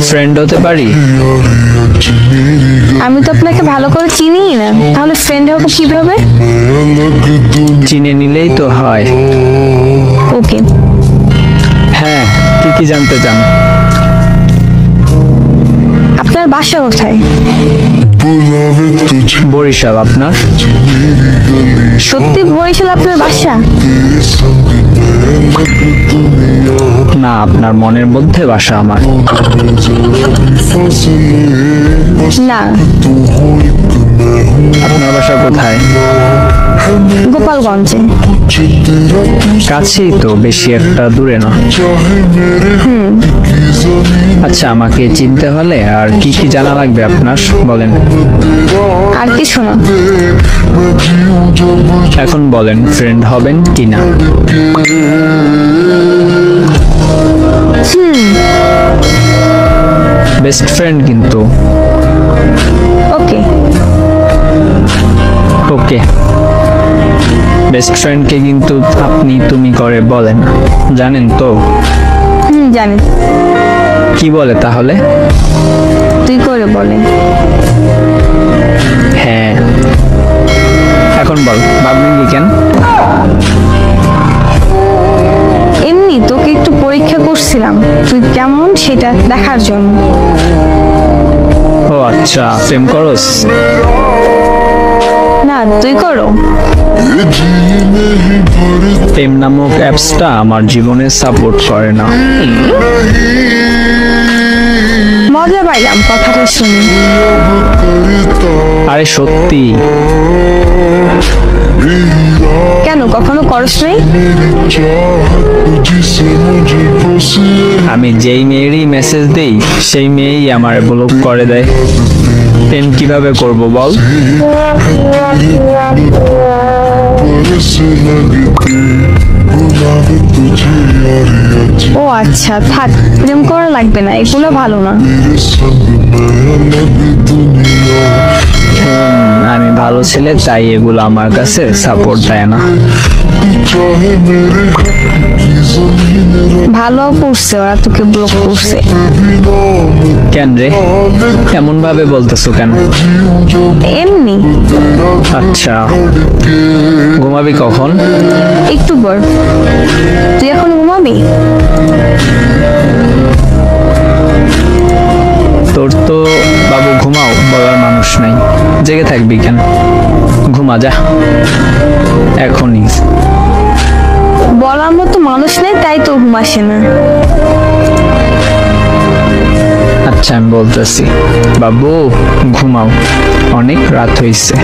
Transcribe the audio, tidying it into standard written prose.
Friend হতে পারি? আমি তো আপনাকে ভালো করে চিনি না, তাহলে ফ্রেন্ড হবো কিভাবে? চিনে নিলেই তো হয়। ওকে। হ্যাঁ, কি কি জানতে চান? আপনার বাসা কোথায়? বরিশাল। আপনার? সত্যি বরিশাল আপনার বাসা? না, আপনার মনের মধ্যে বাসা আমার। না। আপনার বাসা কোথায়? গোপালগঞ্জে। কাছেই তো, বেশি একটা দূরে না। আচ্ছা, আমাকে চিনতে হলে আর কি কি জানা লাগবে আপনার, বলেন। আর কিছু না। এখন বলেন, ফ্রেন্ড হবেন কিনা? বেস্ট ফ্রেন্ড কিন্তু। ওকে। ওকে। বেস্ট ফ্রেন্ডকে কিন্তু আপনি তুমি করে বলেন, জানেন তো? জানি। কি বলে তাহলে? তুই করে বলে। হ্যাঁ। এখন বল, ভাবলি কেন? এমনি তোকে একটু পরীক্ষা করছিলাম তুই কেমন সেটা দেখার জন্য। ও আচ্ছা, প্রেম করস? না, তুই করো। প্রেম নামক অ্যাপসটা আমার জীবনে সাপোর্ট করে না। মজা পাইলাম কথাটা শুনে। আরে সত্যি। কেন, কখনো করস নাই? আমি যেই মেয়েরই মেসেজ দেই সেই মেয়েই আমার ব্লক করে দেয়। প্রেম কিভাবে করব বল? ও আচ্ছা, থাক, প্রেম করা লাগবে না, এগুলো ভালো না। আমি ভালো ছেলে, তাই এগুলো আমার কাছে সাপোর্ট দেয় না। ভালো করছে ওরা তোকে ব্লক করছে। কেন রে, এমন ভাবে বলতেছো কেন? এমনি। আচ্ছা, ঘুমাবি কখন? একটু পর। তুই এখন ঘুমাবি? তোর তো বাবু ঘুমাও বলার মানুষ নাই, জেগে থাকবি কেন? ঘুমা যা এখনই। বলার মতো মানুষ নেই, তাই তো ঘুম আসে না। আচ্ছা, আমি বলতেছি, বাবু ঘুমাও, অনেক রাত হয়েছে।